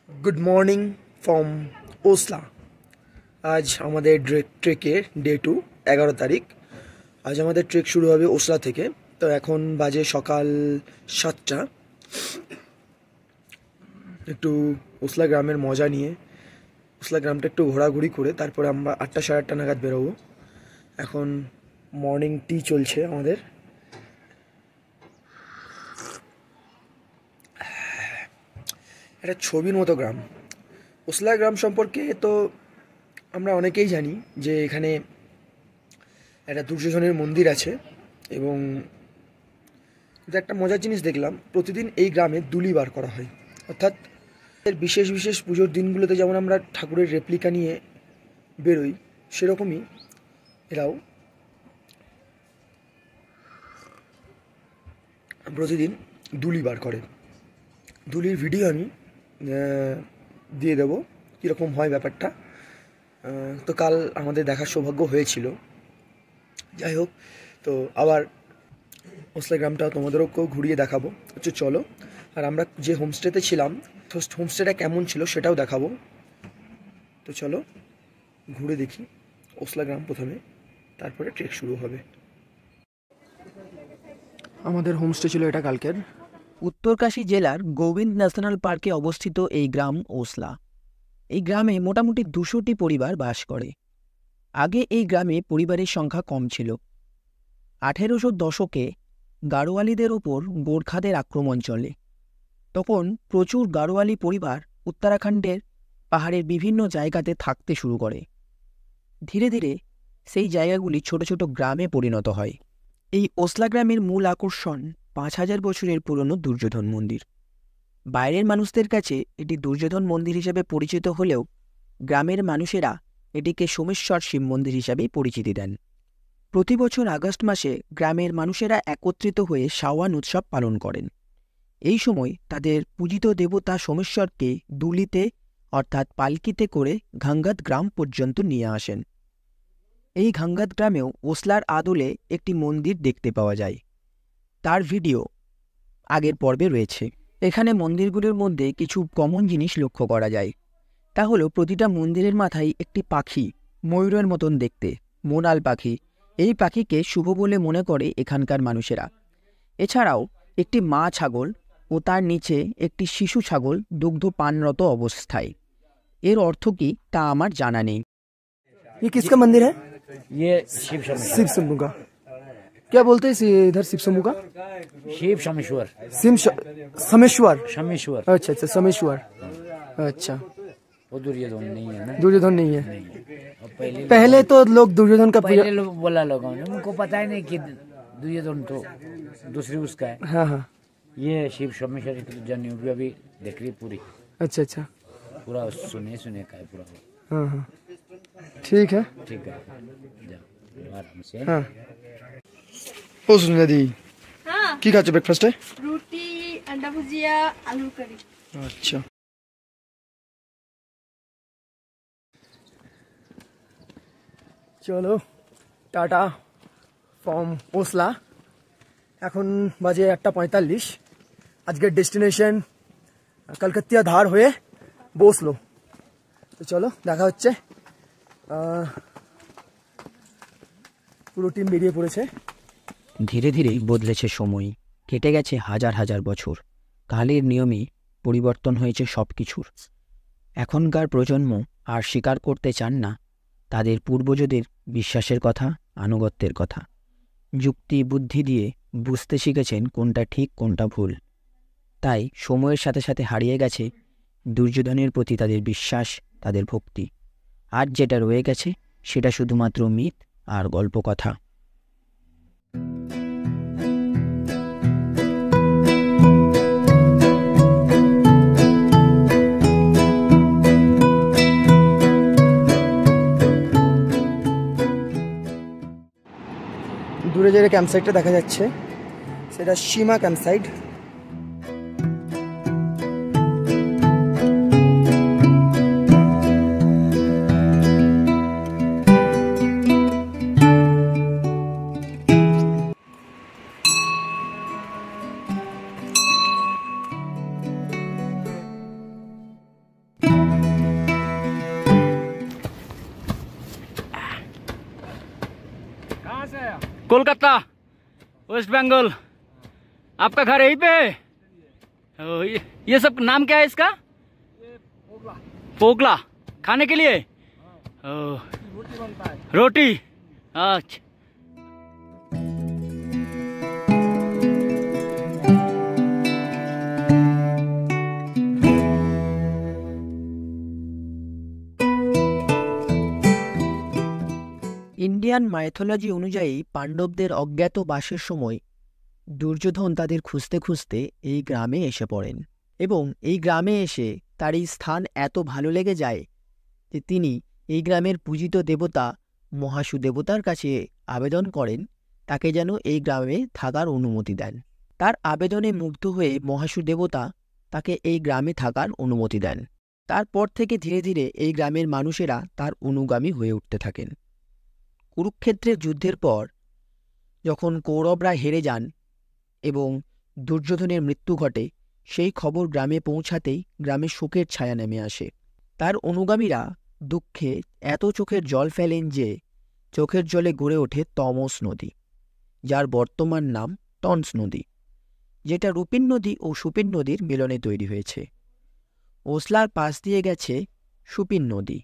Good morning from Osla. आज हमारे ट्रेके day 2 11 तारीख। आज हमारे ट्रेक शुरू होबे ओसला थेके। तो এখন বাজে সকাল 7টা। একটু ওসলা গ্রামের মজা নিয়ে ওসলা গ্রামটা একটু ঘোরাঘুরি করে তারপরে আমরা 8টা সাড়ে 8টা নাগাদ বেরোবো। এখন মর্নিং টি চলছে আমাদের। একটা ছবির মতো গ্রাম ওসলা গ্রাম সম্পর্কে তো আমরা অনেকেই জানি যে এখানে একটা দুর্যোধনের মন্দির আছে এবং একটা মজার জিনিস দেখলাম, প্রতিদিন এই গ্রামে দুলি বার করা হয়। অর্থাৎ এর বিশেষ বিশেষ পুজোর দিনগুলোতে যেমন আমরা ঠাকুরের রেপ্লিকা নিয়ে বেরোই, সেরকমই এরাও প্রতিদিন দুলি বার করে। দুলির ভিডিও আমি দিয়ে দেবো কীরকম হয় ব্যাপারটা। তো কাল আমাদের দেখার সৌভাগ্য হয়েছিল। যাই হোক, তো আবার ওসলা গ্রামটা তোমাদেরকেও ঘুরিয়ে দেখাবো। চলো, আর আমরা যে হোমস্টেতে ছিলাম হোমস্টেটা কেমন ছিল সেটাও দেখাবো। তো চলো ঘুরে দেখি ওসলা গ্রাম প্রথমে, তারপরে ট্রেক শুরু হবে। আমাদের হোমস্টে ছিল এটা কালকের। উত্তরকাশী জেলার গোবিন্দ ন্যাশনাল পার্কে অবস্থিত এই গ্রাম ওসলা। এই গ্রামে মোটামুটি 200টি পরিবার বাস করে। আগে এই গ্রামে পরিবারের সংখ্যা কম ছিল। 1800 দশকে গাড়োয়ালিদের ওপর গোর্খাদের আক্রমণ চলে। তখন প্রচুর গাড়োয়ালি পরিবার উত্তরাখণ্ডের পাহাড়ের বিভিন্ন জায়গাতে থাকতে শুরু করে। ধীরে ধীরে সেই জায়গাগুলি ছোট ছোট গ্রামে পরিণত হয়। এই ওসলা গ্রামের মূল আকর্ষণ 5000 বছরের পুরনো দুর্যোধন মন্দির। বাইরের মানুষদের কাছে এটি দুর্যোধন মন্দির হিসেবে পরিচিত হলেও গ্রামের মানুষেরা এটিকে সোমেশ্বর শিব মন্দির হিসাবেই পরিচিতি দেন। প্রতি বছর আগস্ট মাসে গ্রামের মানুষেরা একত্রিত হয়ে সাওয়ান উৎসব পালন করেন। এই সময় তাদের পূজিত দেবতা সোমেশ্বরকে দুলিতে অর্থাৎ পালকিতে করে ঘাঙ্গাত গ্রাম পর্যন্ত নিয়ে আসেন। এই ঘাঙ্গাত গ্রামেও ওসলার আদলে একটি মন্দির দেখতে পাওয়া যায়। তার ভিডিও আগের পর্বে রয়েছে। এখানে মন্দিরগুলির মধ্যে কিছু কমন জিনিস লক্ষ্য করা যায়। তা হলো প্রতিটা মন্দিরের মাথায় একটি পাখি, ময়ূরের মতন দেখতে, মোনাল পাখি। এই পাখিকে শুভ বলে মনে করে এখানকার মানুষেরা। এছাড়াও একটি মা ছাগল ও তার নিচে একটি শিশু ছাগল দুগ্ধ পানরত অবস্থায়। এর অর্থ কি তা আমার জানা নেই। ये किसका मंदिर है? ये शिव शंभू का। क्या बोलते हैं इधर शिव शंभू का? शिव शमेश्वर समेश्वर। शमेश्वर। अच्छा अच्छा, समेश्वर। अच्छा, वो दुर्योधन नहीं है ना? दुर्योधन नहीं है। और पहले तो लोग दुर्योधन का पहले लोग बोला लोगों ने, उनको पता ही नहीं कि दुर्योधन तो दूसरी उसका है। हाँ हाँ, ये शिव शमेश्वर की तो जर्नी अभी देख रही पूरी। अच्छा अच्छा, पूरा सुने का है पूरा। हाँ हाँ, ठीक है। ठीक है, जाओ आराम से। हाँ, ओ सुनिया दी, हाँ, की खाते ब्रेकफास्ट है? रोटी, अंडा भुजिया, आलू करी। अच्छा, চলো টাটা ফ্রম ওসলা। এখন বাজে 8:45। আজকের ডেস্টিনেশন কলকাতা ধার হয়ে বসলো। তো চলো দেখা হচ্ছে। পুরো টিম বেরিয়ে পড়েছে। ধীরে ধীরে বদলেছে সময়, কেটে গেছে হাজার হাজার বছর। কালের নিয়মে পরিবর্তন হয়েছে সব কিছুর। এখনকার প্রজন্ম আর স্বীকার করতে চান না তাদের পূর্বজদের বিশ্বাসের কথা, আনুগত্যের কথা। যুক্তি বুদ্ধি দিয়ে বুঝতে শিখেছেন কোনটা ঠিক কোনটা ভুল। তাই সময়ের সাথে সাথে হারিয়ে গেছে দুর্যোধনের প্রতি তাদের বিশ্বাস, তাদের ভক্তি। আর যেটা রয়ে গেছে সেটা শুধুমাত্র মিথ আর গল্প কথা। দূরে যে ক্যাম্পসাইটটা দেখা যাচ্ছে সেটা সীমা ক্যাম্পসাইট। कोलकाता, वेस्ट बंगाल। आपका घर यहीं पे है? ओ, ये सब नाम क्या है इसका? पोगला। खाने के लिए? ओ, रोटी। अच्छा। ইন্ডিয়ান মাইথোলজি অনুযায়ী পাণ্ডবদের অজ্ঞাত বাসের সময় দুর্যোধন তাদের খুঁজতে খুঁজতে এই গ্রামে এসে পড়েন এবং এই গ্রামে এসে তার এই স্থান এত ভালো লেগে যায় যে তিনি এই গ্রামের পূজিত দেবতা মহাসু দেবতার কাছে আবেদন করেন তাকে যেন এই গ্রামে থাকার অনুমতি দেন। তার আবেদনে মুগ্ধ হয়ে মহাসু দেবতা তাকে এই গ্রামে থাকার অনুমতি দেন। তারপর থেকে ধীরে ধীরে এই গ্রামের মানুষেরা তার অনুগামী হয়ে উঠতে থাকেন। কুরুক্ষেত্রের যুদ্ধের পর যখন কৌরবরা হেরে যান এবং দুর্যোধনের মৃত্যু ঘটে, সেই খবর গ্রামে পৌঁছাতেই গ্রামে শোকের ছায়া নেমে আসে। তার অনুগামীরা দুঃখে এত চোখের জল ফেলেন যে চোখের জলে গড়ে ওঠে তমস নদী, যার বর্তমান নাম টন্স নদী, যেটা রূপিন নদী ও সুপিন নদীর মিলনে তৈরি হয়েছে। ওসলার পাশ দিয়ে গেছে সুপিন নদী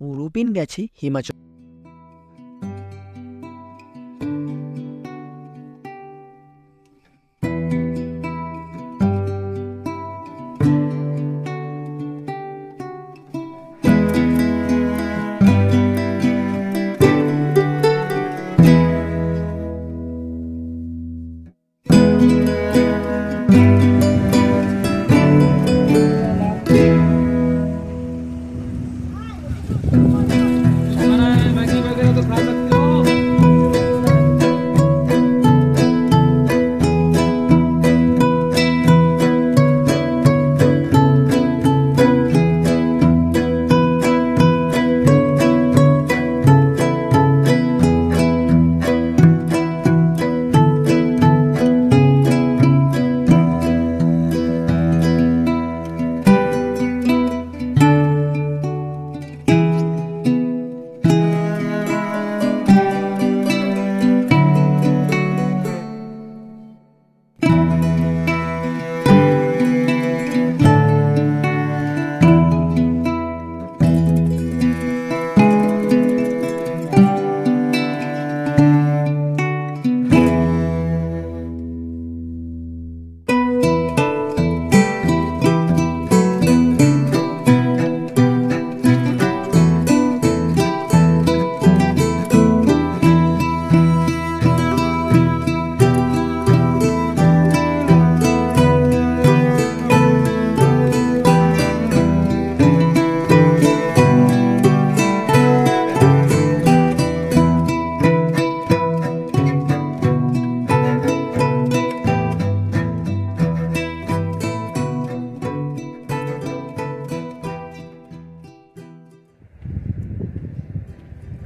ও রূপিন গেছে হিমাচল।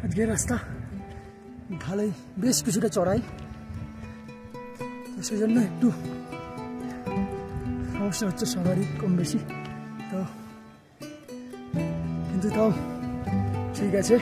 আজকের রাস্তা ভালোই, বেশ কিছুটা চড়াই, তো সেই জন্য একটু সমস্যা হচ্ছে সবারই কম বেশি, তো কিন্তু তাও ঠিক আছে।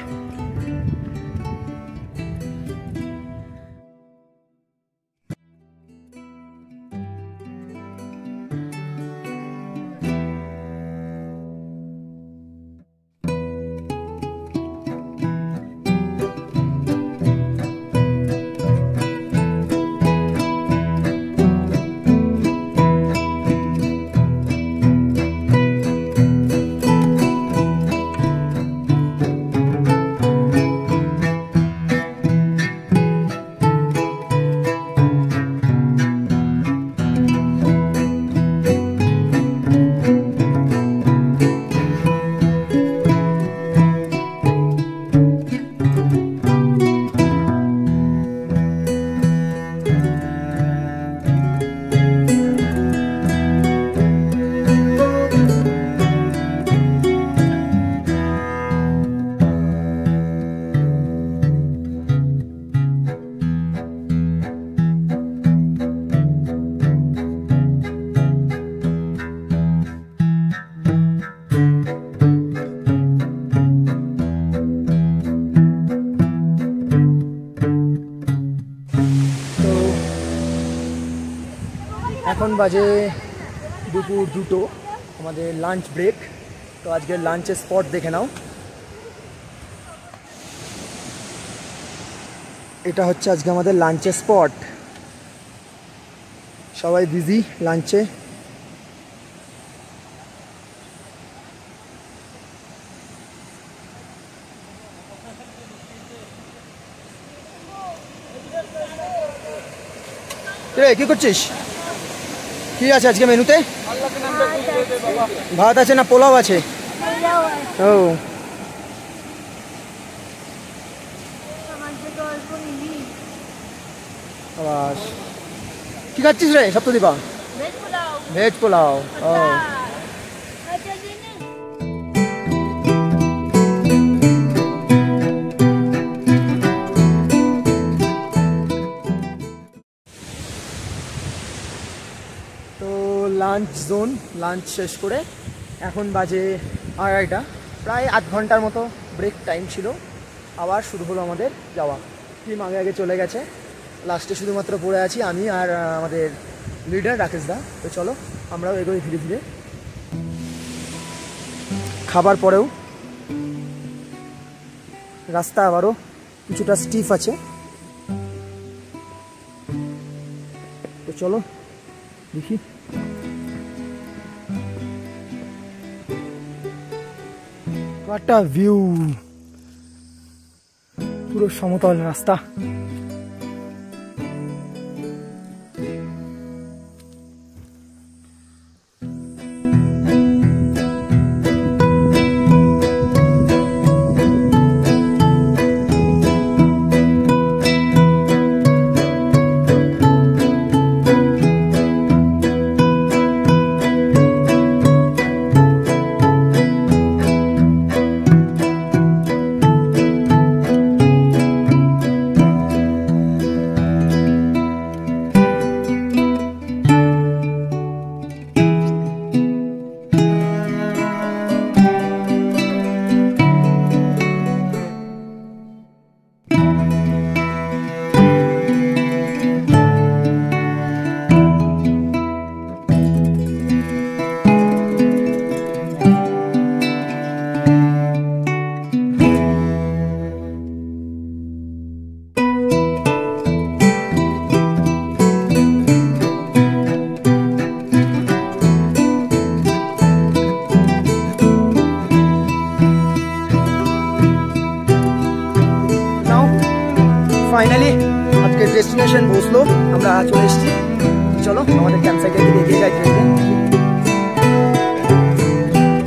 বাজে দুপুর 2টো, আমাদের লাঞ্চ ব্রেক। তো আজকের লাঞ্চের স্পট দেখে নাও। এটা হচ্ছে আজকে আমাদের লাঞ্চের স্পট। সবাই বিজি লাঞ্চে। রে কি করছিস? কি আছে আজকে মেনুতে? ভাত আছে না পোলাও আছে? ও আবাস কি খাচ্ছিস রে সপ্তদীপা? ভেজ পোলাও। ও তো লাঞ্চ জোন, লাঞ্চ শেষ করে এখন বাজে 2:30, প্রায় আধ ঘন্টার মতো ব্রেক টাইম ছিল। আবার শুরু হলো আমাদের যাওয়া। টিম আগে আগে চলে গেছে, লাস্টে শুধুমাত্র পড়ে আছি আমি আর আমাদের লিডার রাকেশ দা। তো চলো আমরাও এগোই ধীরে ধীরে। খাবার পরেও রাস্তা আবারও কিছুটা স্টিফ আছে, তো চলো দেখি। একটা ভিউ, পুরো সমতল রাস্তা। ফাইনালি আজকের ডেস্টিনেশন ভোসলো আমরা চলে এসেছি। চলো আমাদের ক্যাম্প সাইটের দিকে এগিয়ে যাই।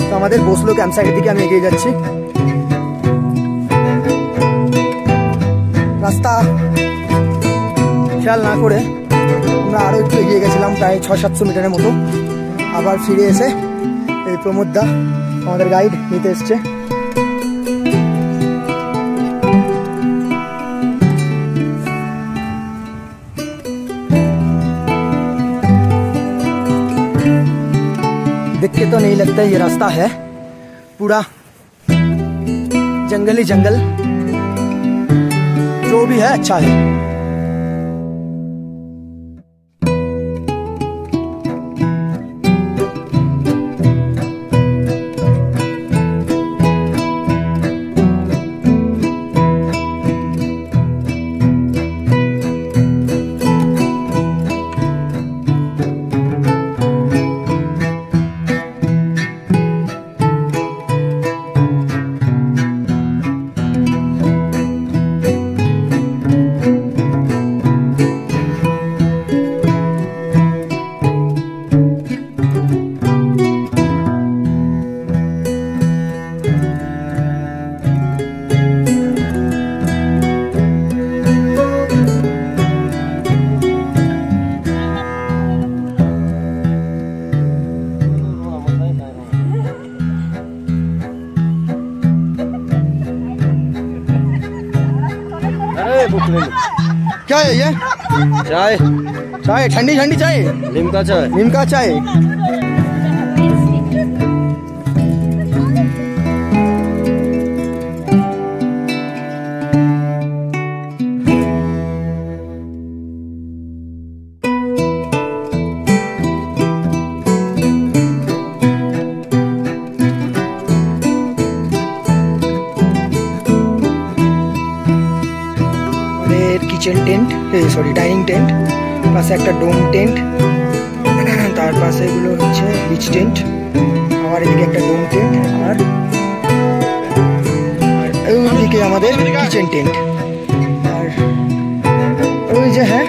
তো আমাদের ভোসলো ক্যাম্প সাইটের দিকে আমি এগিয়ে যাচ্ছি। রাস্তা খেয়াল না করে আমরা আরও একটু এগিয়ে গেছিলাম, প্রায় 600-700 মিটারের মতো। আবার ফিরে এসে এই প্রমোদ দা আমাদের গাইড নিতে এসছে। देख के तो नहीं लगता ये रास्ता है, पूरा जंगल ही जंगल। जो भी है अच्छा है। क्या है ये? चाय चाय, ठंडी ठंडी चाय, लिमका चाय। लिमका चाय। Kitchen tent, sorry dining tent, পাশে একটা ডোম টেন্ট, তার পাশে এগুলো হচ্ছে বিচ টেন্ট, আমার এদিকে একটা ডোম টেন্ট, আর ওইদিকে আমাদের কিচেন টেন্ট, আর ওই যে হ্যাঁ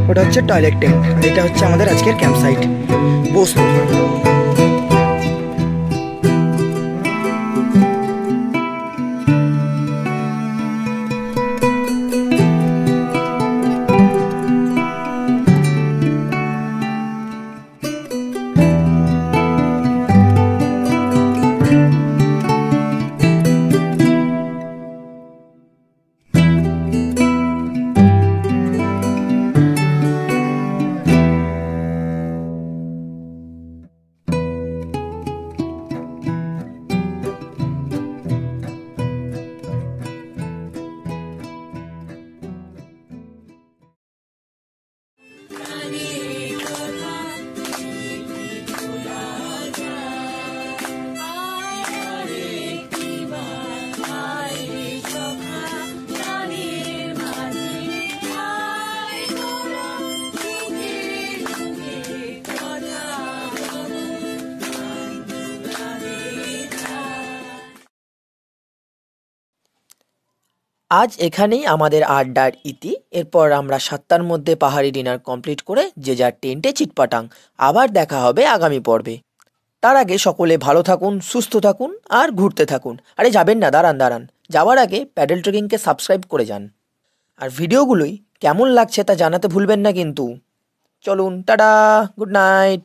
ওটা হচ্ছে টয়লেট টেন্ট। আর এটা হচ্ছে আমাদের আজকের ক্যাম্প সাইট বস্তু। আজ এখানেই আমাদের আড্ডার ইতি। এরপর আমরা 7টার মধ্যে পাহাড়ি ডিনার কমপ্লিট করে যে যার টেন্টে চিটপাটাং। আবার দেখা হবে আগামী পর্বে। তার আগে সকলে ভালো থাকুন, সুস্থ থাকুন আর ঘুরতে থাকুন। আরে যাবেন না, দাঁড়ান। যাওয়ার আগে প্যাডেল ট্রেকিংকে সাবস্ক্রাইব করে যান। আর ভিডিওগুলোই কেমন লাগছে তা জানাতে ভুলবেন না কিন্তু। চলুন, টাটা, গুড নাইট।